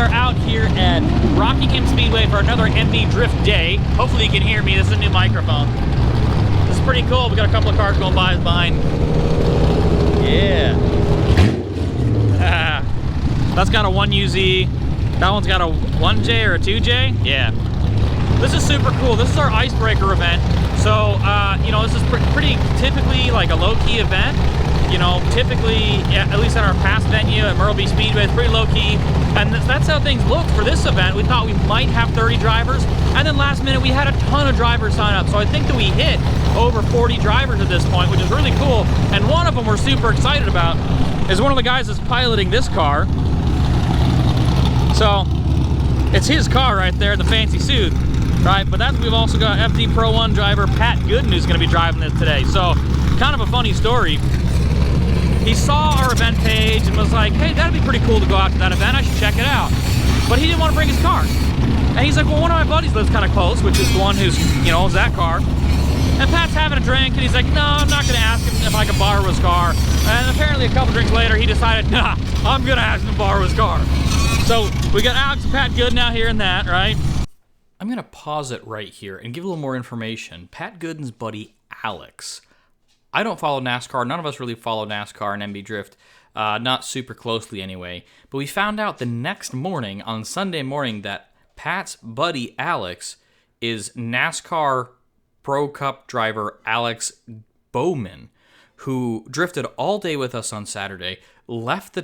are out here at Rockingham Speedway for another MB Drift Day. Hopefully you can hear me. This is a new microphone. This is pretty cool. We got a couple of cars going by us behind. Yeah. That's got a 1UZ. That one's got a 1J or a 2J. Yeah. This is super cool. This is our icebreaker event. So, you know, this is pretty typically like a low-key event. You know, typically, at least at our past venue at Myrtle Beach Speedway, it's pretty low-key. And that's how things looked for this event. We thought we might have 30 drivers. And then last minute, we had a ton of drivers sign up. So I think that we hit over 40 drivers at this point, which is really cool. And one of them we're super excited about is one of the guys that's piloting this car. So, it's his car right there, the fancy suit. Right, but we've also got FD Pro 1 driver Pat Gooden who's going to be driving this today. So, kind of a funny story. He saw our event page and was like, hey, that'd be pretty cool to go out to that event. I should check it out. But he didn't want to bring his car. And he's like, well, one of my buddies lives kind of close, which is the one who's, you know, owns that car. And Pat's having a drink, and he's like, no, I'm not going to ask him if I can borrow his car. And apparently a couple drinks later, he decided, nah, I'm going to ask him to borrow his car. So, we got Alex and Pat Gooden out here in that, right? I'm going to pause it right here and give a little more information. Pat Gooden's buddy, Alex. I don't follow NASCAR. None of us really follow NASCAR and MB Drift. Not super closely anyway. But we found out the next morning, on Sunday morning, that Pat's buddy, Alex, is NASCAR Pro Cup driver Alex Bowman, who drifted all day with us on Saturday, left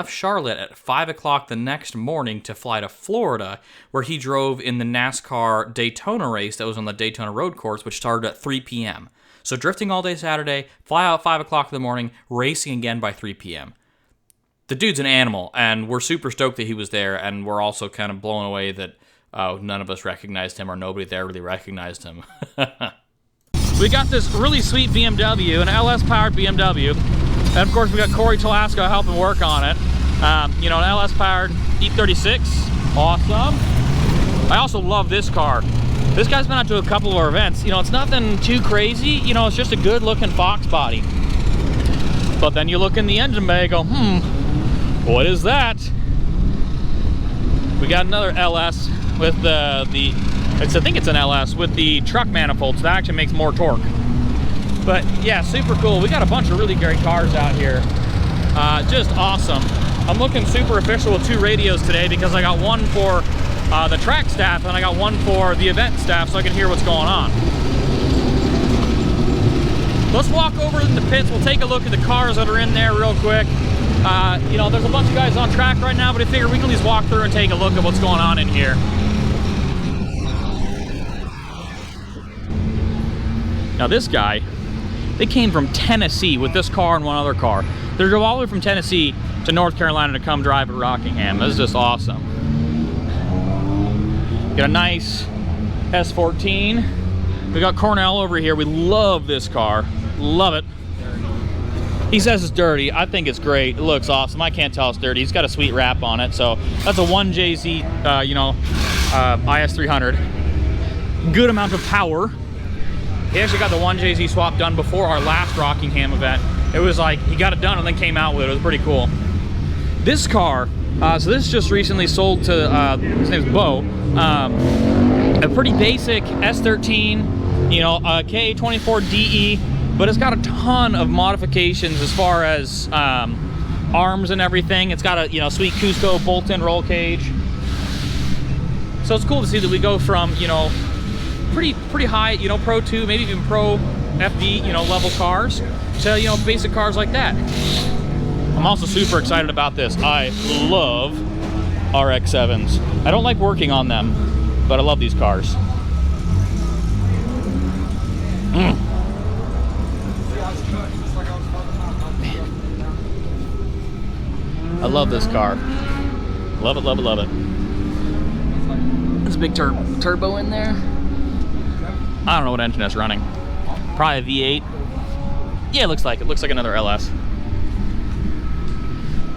Charlotte at 5 o'clock the next morning to fly to Florida, where he drove in the NASCAR Daytona race that was on the Daytona road course, which started at 3 p.m. So drifting all day Saturday, fly out 5 o'clock in the morning, racing again by 3 p.m. The dude's an animal, and we're super stoked that he was there, and we're also kind of blown away that none of us recognized him, or nobody there really recognized him. We got this really sweet BMW, an LS-powered BMW. And of course, we got Corey Telasco helping work on it. You know, an LS-powered E36, awesome. I also love this car. This guy's been out to a couple of our events. You know, it's nothing too crazy. You know, it's just a good-looking Fox body. But then you look in the engine bay and go, what is that? We got another LS with I think it's an LS with the truck manifold, so that actually makes more torque. But yeah, super cool. We got a bunch of really great cars out here. Just awesome. I'm looking super official with 2 radios today because I got one for the track staff and I got one for the event staff so I can hear what's going on. Let's walk over in the pits. We'll take a look at the cars that are in there real quick. You know, there's a bunch of guys on track right now, but I figure we can at least walk through and take a look at what's going on in here. Now this guy, they came from Tennessee with this car and one other car. They drove all the way from Tennessee to North Carolina to come drive at Rockingham. This is just awesome. Got a nice S14. We got Cornell over here. We love this car. Love it. He says it's dirty. I think it's great. It looks awesome. I can't tell it's dirty. He's got a sweet wrap on it. So that's a 1JZ, you know, IS300. Good amount of power. He actually got the 1JZ swap done before our last Rockingham event. It was like, he got it done and then came out with it. It was pretty cool. This car, so this just recently sold to, his name's Bo, a pretty basic S13, you know, K24DE, but it's got a ton of modifications as far as arms and everything. It's got a, you know, sweet Cusco bolt-in roll cage. So it's cool to see that we go from, you know, pretty high, you know, Pro 2, maybe even Pro FD, you know, level cars to, you know, basic cars like that. I'm also super excited about this. I love RX-7s. I don't like working on them, but I love these cars. I love this car. Love it, love it, love it. There's a big turbo in there. I don't know what engine it's running. Probably a V8. Yeah, it looks like it. Looks like another LS.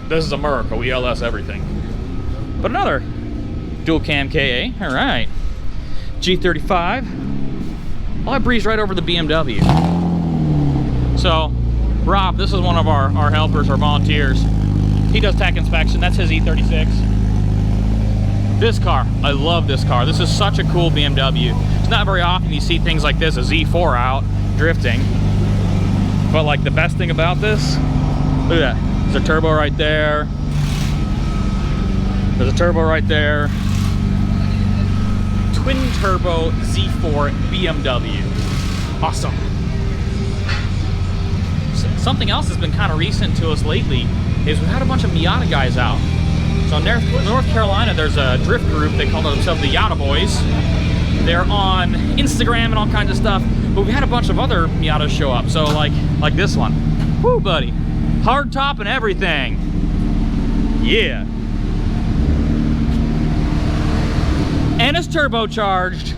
This is America. We LS everything. But another dual cam KA. All right. G35. Well, I breezed right over the BMW. So, Rob, this is one of our helpers, our volunteers. He does tech inspection. That's his E36. This car, I love this car. This is such a cool BMW. It's not very often you see things like this, a Z4 out drifting. But like the best thing about this, look at that. There's a turbo right there. There's a turbo right there. Twin turbo Z4 BMW. Awesome. Something else that's been kind of recent to us lately is we've had a bunch of Miata guys out. So in North Carolina, there's a drift group. They call themselves the Miata Boys. They're on Instagram and all kinds of stuff. But we had a bunch of other Miatas show up. So like this one. Woo, buddy. Hard top and everything. Yeah. And it's turbocharged.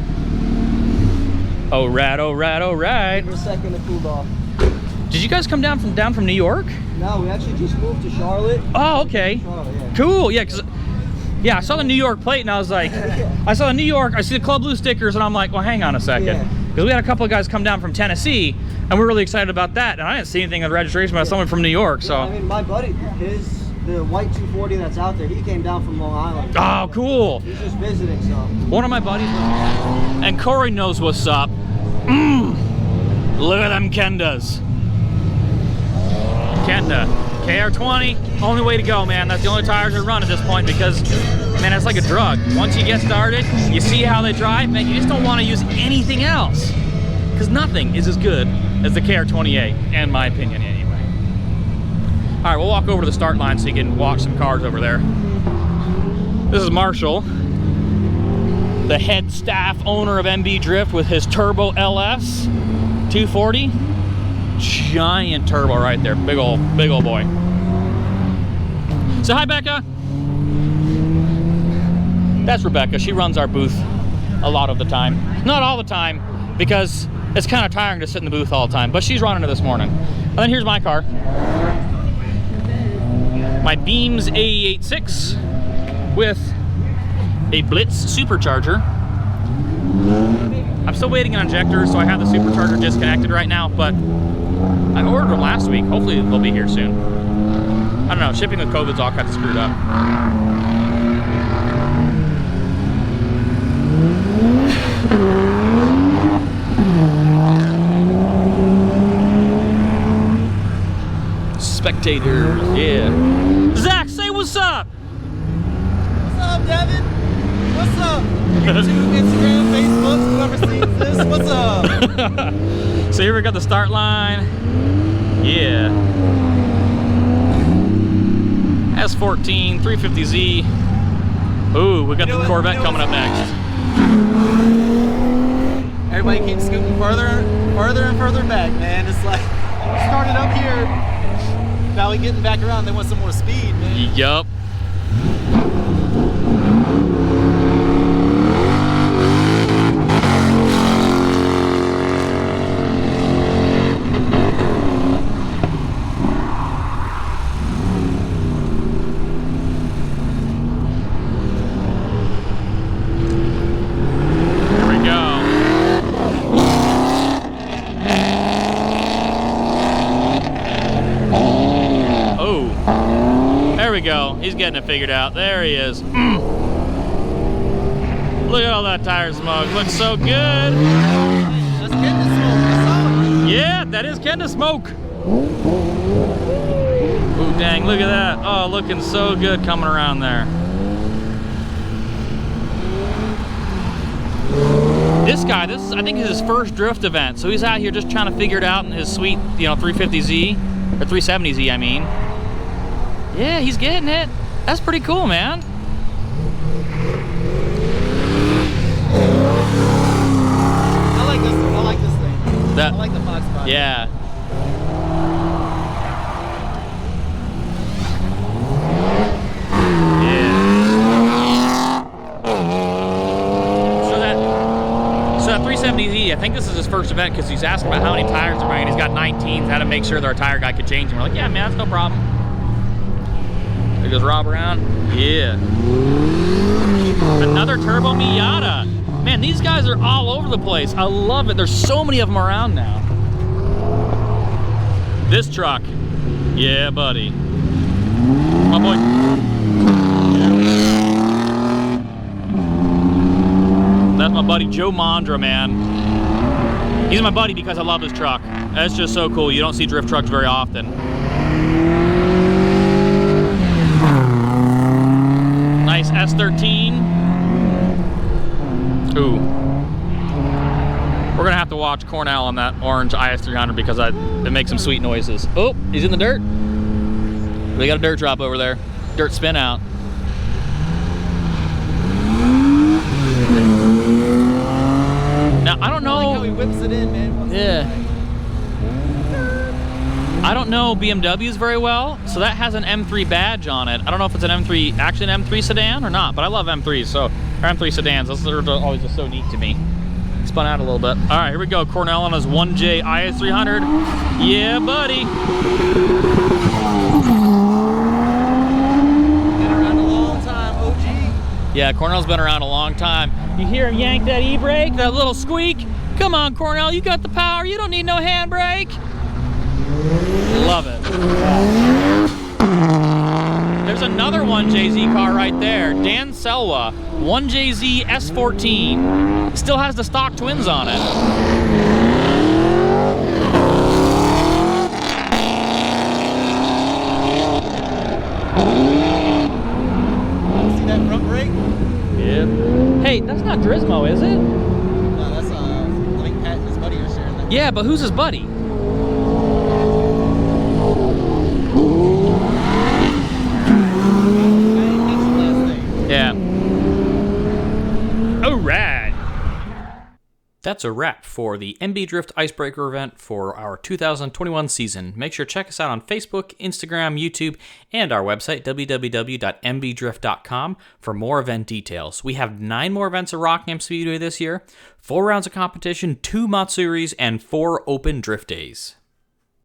Oh, rad, oh, rad, oh, rad. For a second it cooled off. Did you guys come down from New York? No, we actually just moved to Charlotte. Oh, okay. Charlotte, yeah. Cool. Yeah, because I saw the New York plate and I was like, I saw the New York, I see the Club Blue stickers and I'm like, well, hang on a second. Because we had a couple of guys come down from Tennessee and we're really excited about that. And I didn't see anything on the registration about someone from New York. So I mean, my buddy, the white 240 that's out there, he came down from Long Island. Oh, cool. He's just visiting, so. One of my buddies, and Corey knows what's up. Look at them Kendas. Kenda, KR20, only way to go, man. That's the only tires that run at this point because, man, it's like a drug. Once you get started, you see how they drive, man, you just don't want to use anything else. Because nothing is as good as the KR28, in my opinion, anyway. All right, we'll walk over to the start line so you can watch some cars over there. This is Marshall, the head staff owner of MB Drift with his Turbo LS 240. Giant turbo right there, big old boy. So hi, Becca. That's Rebecca. She runs our booth a lot of the time. Not all the time, because it's kind of tiring to sit in the booth all the time, but she's running it this morning. And then here's my car. My Beams AE86 with a Blitz supercharger. I'm still waiting on injectors, so I have the supercharger disconnected right now, but I ordered them last week. Hopefully they'll be here soon. I don't know, shipping with COVID's all kinds of screwed up. Spectators, yeah. Zach, say what's up! What's up, Devin? What's up? YouTube, Instagram, Facebook, whoever sees this, what's up? So here we got the start line. Yeah. S14, 350Z. Ooh, we got the Corvette coming up next. Everybody keeps scooting further and further back, man. It's like, started up here, now we getting back around, they want some more speed, man. Yup. Go. He's getting it figured out. There he is. Look at all that tire smoke. Looks so good. That's Kenda smoke. Yeah, that is Kenda smoke. Ooh, dang, look at that. Oh, looking so good coming around there. This guy, I think is his first drift event. So he's out here just trying to figure it out in his sweet, 350Z, or 370Z, I mean. Yeah, he's getting it. That's pretty cool, man. I like this thing. I like the Fox body. Yeah. So that 370Z, I think this is his first event because he's asking about how many tires are buying. He's got 19s, how to make sure that our tire guy could change them. We're like, yeah, man, that's no problem. There goes Rob around. Yeah. Another turbo Miata. Man, these guys are all over the place. I love it. There's so many of them around now. This truck. Yeah, buddy. My boy. Joe Mondra, man. He's my buddy because I love his truck. That's just so cool. You don't see drift trucks very often. Nice S13. Ooh. We're gonna have to watch Cornell on that orange IS300 because it makes some sweet noises. Oh, he's in the dirt. We got a dirt drop over there. Dirt spin out. Now, I don't know. I like how he whips it in, man. Yeah. I don't know BMWs very well, so that has an M3 badge on it. I don't know if it's an M3, actually an M3 sedan or not, but I love M3s, so, or M3 sedans. Those are always just so neat to me. Spun out a little bit. All right, here we go. Cornell on his 1J IS300. Yeah, buddy. Been around a long time, OG. Yeah, Cornell's been around a long time. You hear him yank that e-brake, that little squeak? Come on, Cornell, you got the power. You don't need no handbrake. Love it. There's another 1JZ car right there. Dan Selwa, 1JZ S14. Still has the stock twins on it. See that front brake? Yeah. Hey, that's not Drismo, is it? No, that's I think Pat and his buddy are sharing that. Yeah, but who's his buddy? Yeah. Oh, RAD. That's a wrap for the MB Drift Icebreaker event for our 2021 season. Make sure to check us out on Facebook, Instagram, YouTube, and our website, www.mbdrift.com, for more event details. We have 9 more events at Rockingham Speedway this year, 4 rounds of competition, 2 Matsuris, and 4 open drift days.